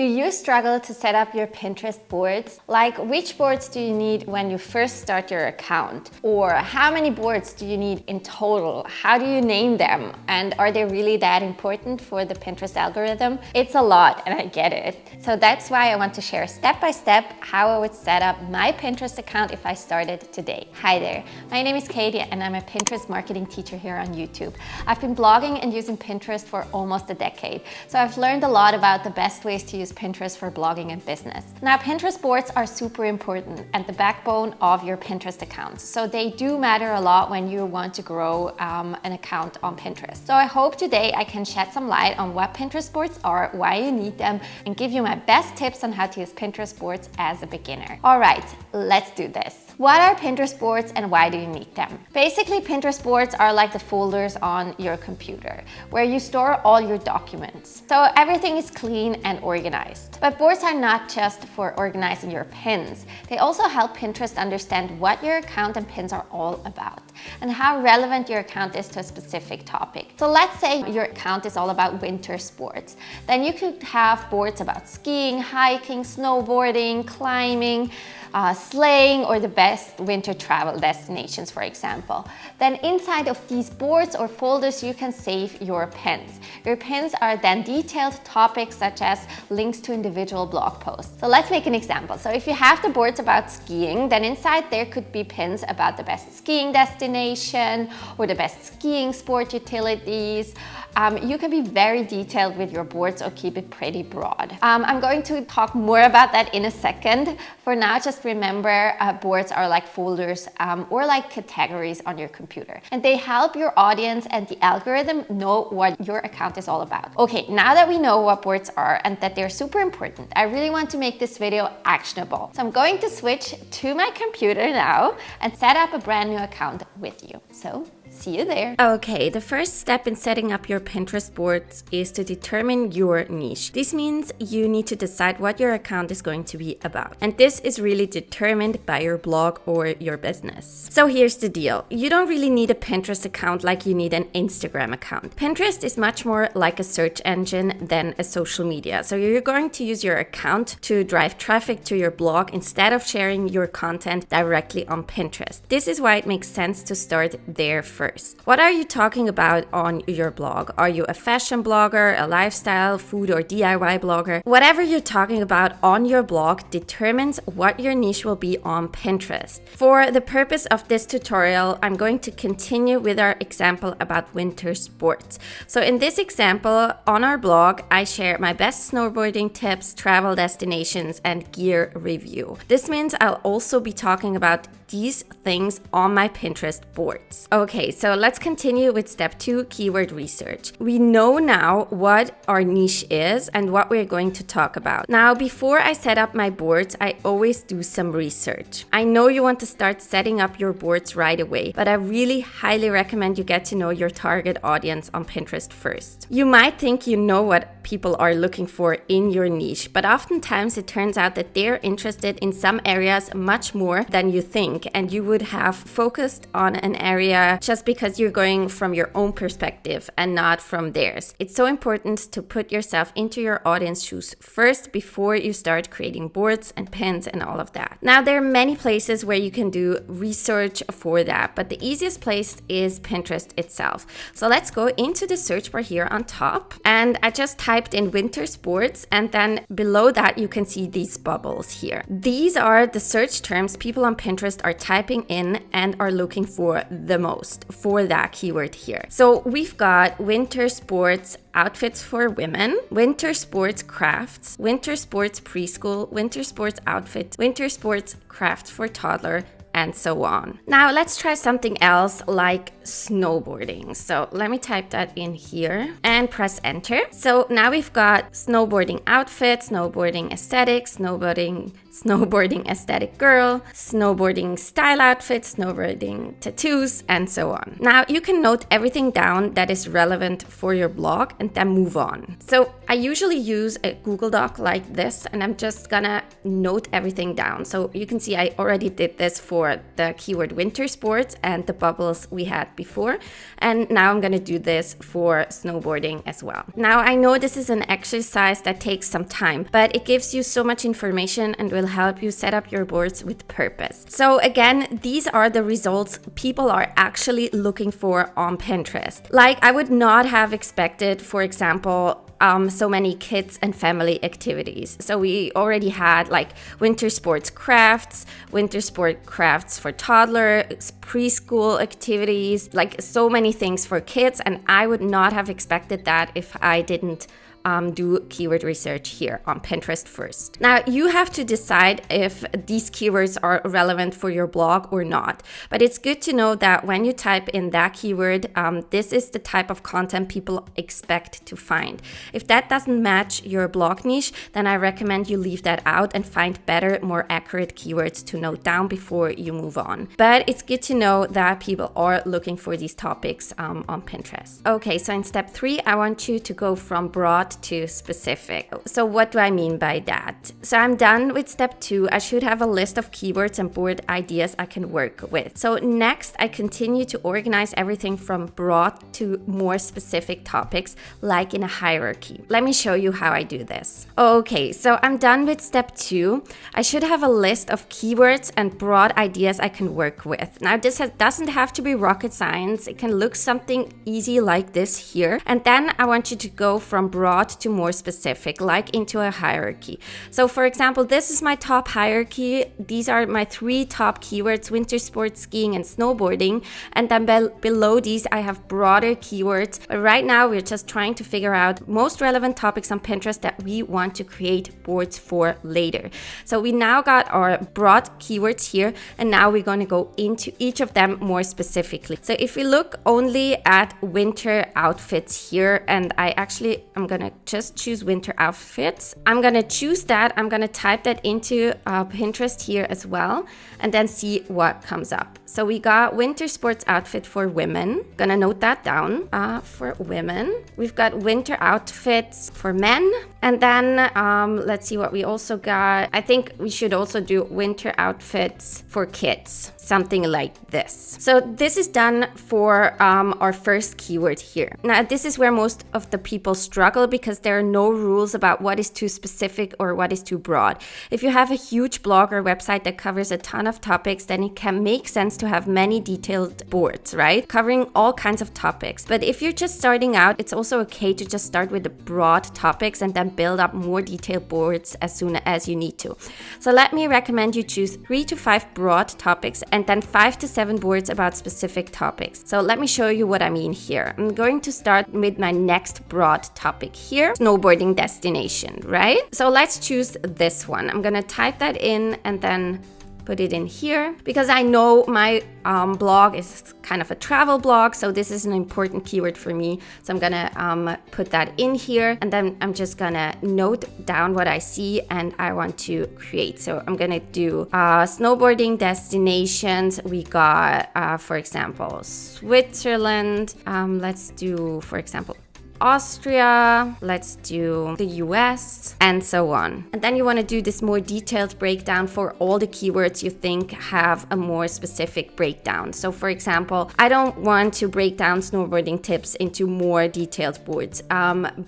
Do you struggle to set up your Pinterest boards? Like, which boards do you need when you first start your account? Or how many boards do you need in total? How do you name them? And are they really that important for the Pinterest algorithm? It's a lot, and I get it. So that's why I want to share step by step how I would set up my Pinterest account if I started today. Hi there, my name is Katie and I'm a Pinterest marketing teacher here on YouTube. I've been blogging and using Pinterest for almost a decade, so I've learned a lot about the best ways to use Pinterest for blogging and business. Now, Pinterest boards are super important and the backbone of your Pinterest account. So they do matter a lot when you want to grow an account on Pinterest. So I hope today I can shed some light on what Pinterest boards are, why you need them, and give you my best tips on how to use Pinterest boards as a beginner. All right, let's do this. What are Pinterest boards and why do you need them? Basically, Pinterest boards are like the folders on your computer where you store all your documents. So everything is clean and organized. But boards are not just for organizing your pins. They also help Pinterest understand what your account and pins are all about and how relevant your account is to a specific topic. So let's say your account is all about winter sports. Then you could have boards about skiing, hiking, snowboarding, climbing, sleighing, or the best winter travel destinations, for example. Then inside of these boards or folders, you can save your pins. Your pins are then detailed topics such as links to individual blog posts. So let's make an example. So if you have the boards about skiing, then inside there could be pins about the best skiing destination or the best skiing sport utilities. You can be very detailed with your boards or keep it pretty broad. I'm going to talk more about that in a second. For now, just remember boards are like folders or like categories on your computer. And they help your audience and the algorithm know what your account is all about. Okay, now that we know what boards are and that they're super important, I really want to make this video actionable. So I'm going to switch to my computer now and set up a brand new account with you. So see you there. Okay, the first step in setting up your Pinterest boards is to determine your niche. This means you need to decide what your account is going to be about. And this is really determined by your blog or your business. So here's the deal. You don't really need a Pinterest account like you need an Instagram account. Pinterest is much more like a search engine than a social media. So you're going to use your account to drive traffic to your blog instead of sharing your content directly on Pinterest. This is why it makes sense to start there first. What are you talking about on your blog? Are you a fashion blogger, a lifestyle, food or DIY blogger? Whatever you're talking about on your blog determines what your niche will be on Pinterest. For the purpose of this tutorial, I'm going to continue with our example about winter sports. So in this example, on our blog, I share my best snowboarding tips, travel destinations, and gear review. This means I'll also be talking about these things on my Pinterest boards. Okay, so let's continue with step 2, keyword research. We know now what our niche is and what we're going to talk about. Now, before I set up my boards, I always do some research. I know you want to start setting up your boards right away, but I really highly recommend you get to know your target audience on Pinterest first. You might think you know what people are looking for in your niche, but oftentimes it turns out that they're interested in some areas much more than you think, and you would have focused on an area just because you're going from your own perspective and not from theirs. It's so important to put yourself into your audience shoes first before you start creating boards and pins and all of that. Now, there are many places where you can do research for that, but the easiest place is Pinterest itself. So let's go into the search bar here on top, and I just typed in winter sports, and then below that you can see these bubbles here. These are the search terms people on Pinterest are typing in and are looking for the most for that keyword here. So we've got winter sports outfits for women, winter sports crafts, winter sports preschool, winter sports outfits, winter sports crafts for toddler, and so on. Now let's try something else like snowboarding. So let me type that in here and press enter. So now we've got snowboarding outfits, snowboarding aesthetics, snowboarding aesthetic girl, snowboarding style outfits, snowboarding tattoos, and so on. Now you can note everything down that is relevant for your blog and then move on. So I usually use a Google Doc like this, and I'm just gonna note everything down. So you can see I already did this for for the keyword winter sports and the bubbles we had before. And now I'm gonna do this for snowboarding as well. Now I know this is an exercise that takes some time, but it gives you so much information and will help you set up your boards with purpose. So again, these are the results people are actually looking for on Pinterest. Like I would not have expected, for example, so many kids and family activities. So we already had like winter sports crafts, winter sport crafts for toddlers, preschool activities, like so many things for kids. And I would not have expected that if I didn't do keyword research here on Pinterest first. Now you have to decide if these keywords are relevant for your blog or not. But it's good to know that when you type in that keyword, this is the type of content people expect to find. If that doesn't match your blog niche, then I recommend you leave that out and find better, more accurate keywords to note down before you move on. But it's good to know that people are looking for these topics on Pinterest. Okay, so in step 3, I want you to go from broad to specific. So what do I mean by that? So I'm done with step 2. I should have a list of keywords and board ideas I can work with. So next, I continue to organize everything from broad to more specific topics, like in a hierarchy. Let me show you how I do this. Okay, so I'm done with step 2. I should have a list of keywords and broad ideas I can work with. Now this doesn't have to be rocket science. It can look something easy like this here. And then I want you to go from broad to more specific, like into a hierarchy. So for example, this is my top hierarchy. These are my 3 top keywords: winter sports, skiing, and snowboarding. And then below these, I have broader keywords. But right now, we're just trying to figure out most relevant topics on Pinterest that we want to create boards for later. So we now got our broad keywords here, and now we're going to go into each of them more specifically. So if we look only at winter outfits here, and I'm going to just choose winter outfits. I'm going to choose that. I'm going to type that into Pinterest here as well, and then see what comes up. So we got winter sports outfit for women. Gonna note that down for women. We've got winter outfits for men. And then let's see what we also got. I think we should also do winter outfits for kids, something like this. So this is done for our first keyword here. Now this is where most of the people struggle because there are no rules about what is too specific or what is too broad. If you have a huge blog or website that covers a ton of topics, then it can make sense to have many detailed boards, right? Covering all kinds of topics. But if you're just starting out, it's also okay to just start with the broad topics and then build up more detailed boards as soon as you need to. So let me recommend you choose 3 to 5 broad topics and then 5 to 7 boards about specific topics. So let me show you what I mean here. I'm going to start with my next broad topic here, snowboarding destination, right? So let's choose this one. I'm gonna type that in and then put it in here because I know my blog is kind of a travel blog, so this is an important keyword for me. So I'm gonna put that in here, and then I'm just gonna note down what I see and I want to create. So I'm gonna do snowboarding destinations. We got, for example, Switzerland. Let's do, for example, Austria, let's do the US, and so on. And then you want to do this more detailed breakdown for all the keywords you think have a more specific breakdown. So for example, I don't want to break down snowboarding tips into more detailed boards,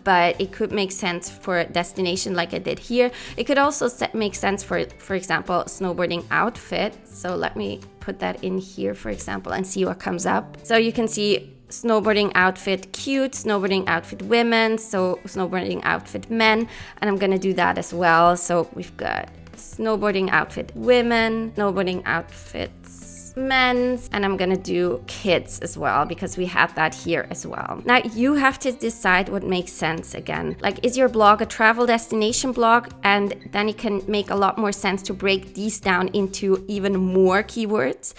but it could make sense for a destination like I did here. It could also make sense for example, snowboarding outfit. So let me put that in here, for example, and see what comes up. So you can see snowboarding outfit cute, snowboarding outfit women, so snowboarding outfit men, and I'm gonna do that as well. So we've got snowboarding outfit women, snowboarding outfits men's, and I'm gonna do kids as well because we have that here as well. Now you have to decide what makes sense again. Like, is your blog a travel destination blog? And then it can make a lot more sense to break these down into even more keywords.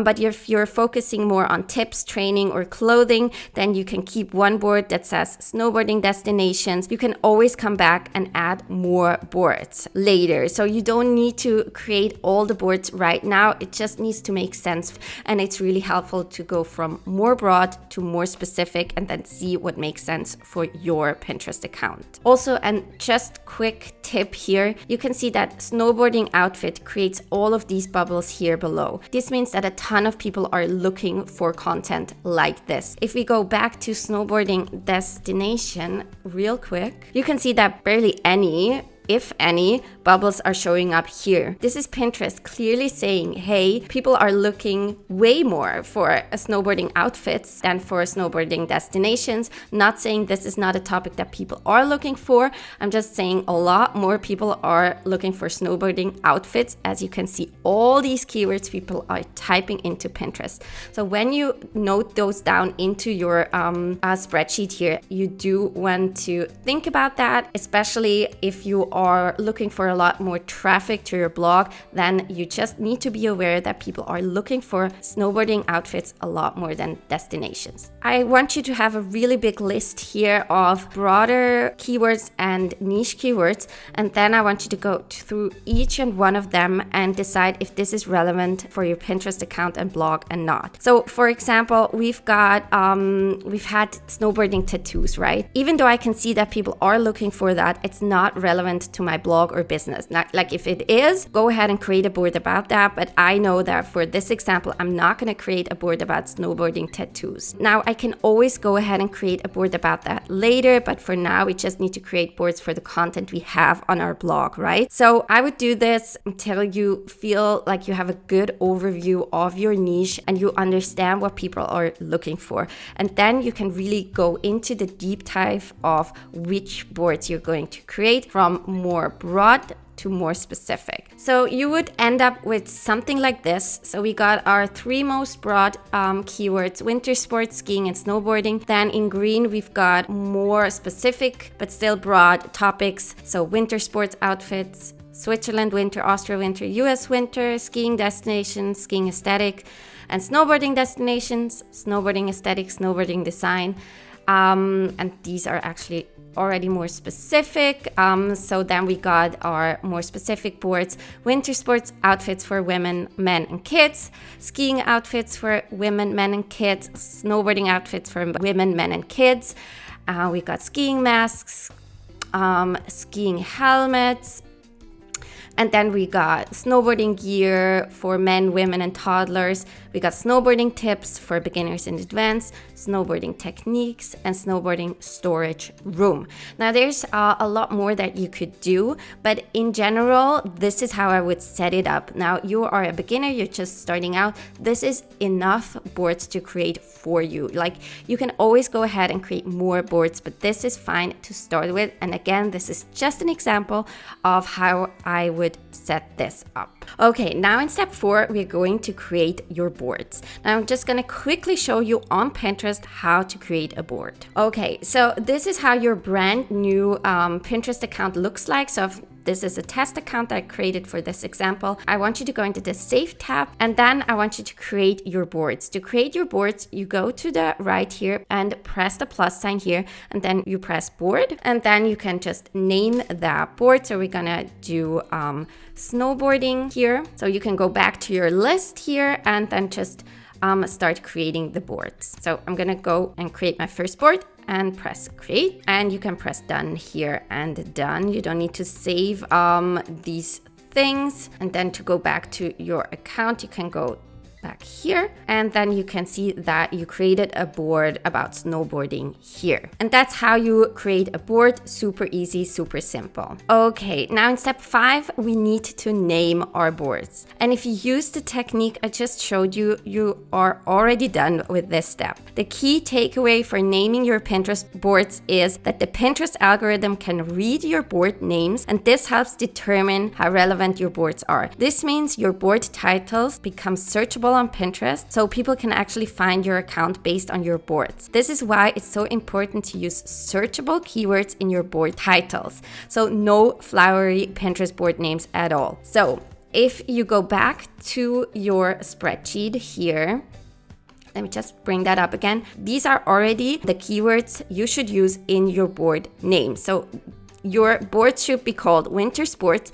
But if you're focusing more on tips, training, or clothing, then you can keep one board that says snowboarding destinations. You can always come back and add more boards later. So you don't need to create all the boards right now. It just needs to make sense. And it's really helpful to go from more broad to more specific and then see what makes sense for your Pinterest account. Also, and just quick tip here, you can see that snowboarding outfit creates all of these bubbles here below. This means that a ton of people are looking for content like this. If we go back to snowboarding destination real quick, you can see that barely any, if any, bubbles are showing up here. This is Pinterest clearly saying, hey, people are looking way more for a snowboarding outfits than for snowboarding destinations. Not saying this is not a topic that people are looking for. I'm just saying a lot more people are looking for snowboarding outfits. As you can see, all these keywords people are typing into Pinterest. So when you note those down into your spreadsheet here, you do want to think about that, especially if you are looking for a lot more traffic to your blog. Then you just need to be aware that people are looking for snowboarding outfits a lot more than destinations. I want you to have a really big list here of broader keywords and niche keywords, and then I want you to go through each and one of them and decide if this is relevant for your Pinterest account and blog and not. So for example, we've had snowboarding tattoos, right? Even though I can see that people are looking for that, it's not relevant to my blog or business. Not, like if it is, go ahead and create a board about that. But I know that for this example, I'm not going to create a board about snowboarding tattoos. Now I can always go ahead and create a board about that later, but for now we just need to create boards for the content we have on our blog, right? So I would do this until you feel like you have a good overview of your niche and you understand what people are looking for. And then you can really go into the deep dive of which boards you're going to create, from more broad to more specific. So you would end up with something like this. So we got our 3 most broad keywords: winter sports, skiing, and snowboarding. Then in green, we've got more specific but still broad topics. So winter sports outfits, Switzerland winter, Austria winter, US winter, skiing destinations, skiing aesthetic, and snowboarding destinations, snowboarding aesthetic, snowboarding design. And these are actually already more specific. So then we got our more specific boards: winter sports outfits for women, men, and kids, skiing outfits for women, men, and kids, snowboarding outfits for women, men, and kids. We got skiing masks, skiing helmets. And then we got snowboarding gear for men, women, and toddlers. We got snowboarding tips for beginners and advanced, snowboarding techniques, and snowboarding storage room. Now there's a lot more that you could do, but in general, this is how I would set it up. Now you are a beginner, you're just starting out. This is enough boards to create for you. Like, you can always go ahead and create more boards, but this is fine to start with. And again, this is just an example of how I would set this up. Okay, now in step 4, we're going to create your boards. Now I'm just going to quickly show you on Pinterest how to create a board. Okay, so this is how your brand new Pinterest account looks like. So this is a test account that I created for this example. I want you to go into the Save tab, and then I want you to create your boards. To create your boards, you go to the right here and press the plus sign here, and then you press board, and then you can just name that board. So we're gonna do snowboarding here. So you can go back to your list here and then just start creating the boards. So I'm gonna go and create my first board and press create, and you can press done here and done. You don't need to save these things. And then to go back to your account, you can go back here, and then you can see that you created a board about snowboarding here. And that's how you create a board. Super easy, super simple. Okay, now in step 5, we need to name our boards. And if you use the technique I just showed you, you are already done with this step. The key takeaway for naming your Pinterest boards is that the Pinterest algorithm can read your board names, and this helps determine how relevant your boards are. This means your board titles become searchable on Pinterest, so people can actually find your account based on your boards. This is why it's so important to use searchable keywords in your board titles. So no flowery Pinterest board names at all. So if you go back to your spreadsheet here, let me just bring that up again. These are already the keywords you should use in your board name. So your board should be called winter sports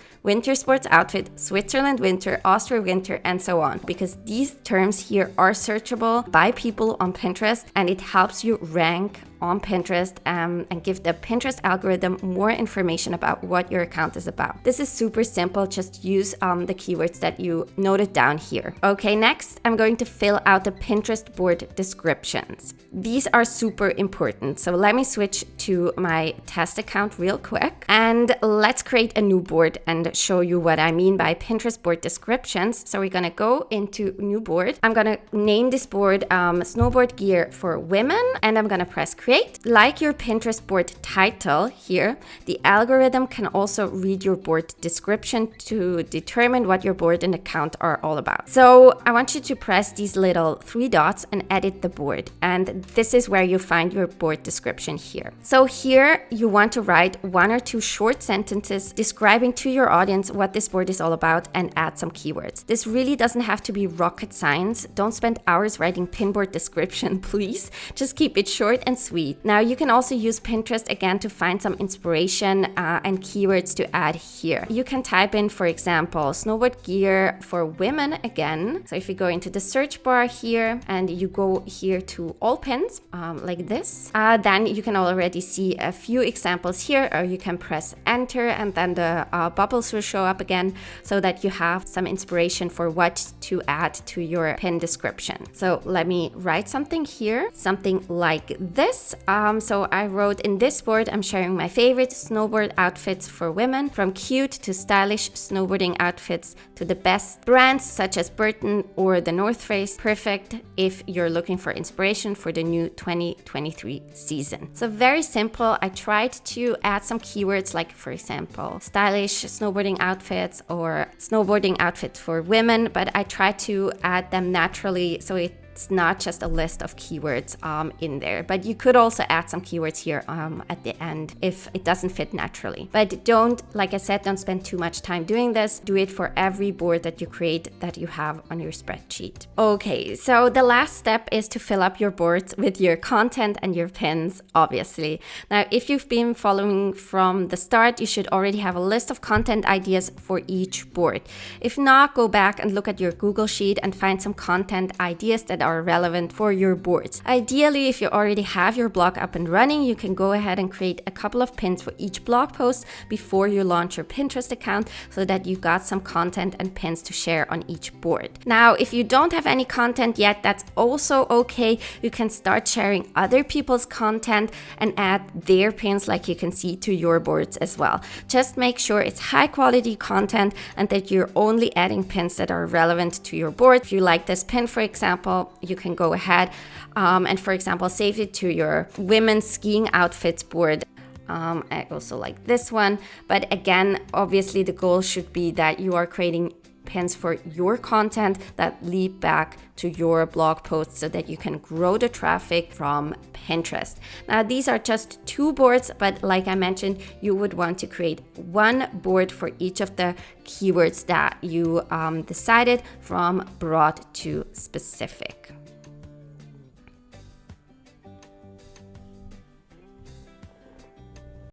outfit, Switzerland winter, Austria winter, and so on, because these terms here are searchable by people on Pinterest, and it helps you rank on Pinterest and give the Pinterest algorithm more information about what your account is about. This is super simple. Just use the keywords that you noted down here. Okay, next I'm going to fill out the Pinterest board descriptions. These are super important. So let me switch to my test account real quick, and let's create a new board and show you what I mean by Pinterest board descriptions. So we're gonna go into new board. I'm gonna name this board snowboard gear for women, and I'm gonna press create. Like your Pinterest board title here, the algorithm can also read your board description to determine what your board and account are all about. So I want you to press these little 3 dots and edit the board. And this is where you find your board description here. So here you want to write 1 or 2 short sentences describing to your audience what this board is all about and add some keywords. This really doesn't have to be rocket science. Don't spend hours writing pinboard description, please. Just keep it short and sweet. Now you can also use Pinterest again to find some inspiration and keywords to add here. You can type in, for example, snowboard gear for women again. So if you go into the search bar here and you go here to all pins like this, then you can already see a few examples here, or you can press enter and then the bubbles will show up again so that you have some inspiration for what to add to your pin description. So let me write something here, something like this. So I wrote in this board, I'm sharing my favorite snowboard outfits for women, from cute to stylish snowboarding outfits to the best brands such as Burton or the North Face. Perfect if you're looking for inspiration for the new 2023 season. So very simple. I tried to add some keywords like, for example, stylish snowboarding outfits or snowboarding outfits for women, but I tried to add them naturally so it's not just a list of keywords in there, but you could also add some keywords here at the end if it doesn't fit naturally. But don't, like I said, don't spend too much time doing this. Do it for every board that you create that you have on your spreadsheet. Okay, so the last step is to fill up your boards with your content and your pins, obviously. Now, if you've been following from the start, you should already have a list of content ideas for each board. If not, go back and look at your Google Sheet and find some content ideas that are relevant for your boards. Ideally, if you already have your blog up and running, you can go ahead and create a couple of pins for each blog post before you launch your Pinterest account so that you got some content and pins to share on each board. Now, if you don't have any content yet, that's also okay. You can start sharing other people's content and add their pins, like you can see, to your boards as well. Just make sure it's high quality content and that you're only adding pins that are relevant to your board. If you like this pin, for example, you can go ahead and, for example, save it to your women's skiing outfits board. I also like this one. But again, obviously the goal should be that you are creating pins for your content that lead back to your blog posts so that you can grow the traffic from Pinterest. Now, these are just 2 boards, but like I mentioned, you would want to create 1 board for each of the keywords that you decided, from broad to specific.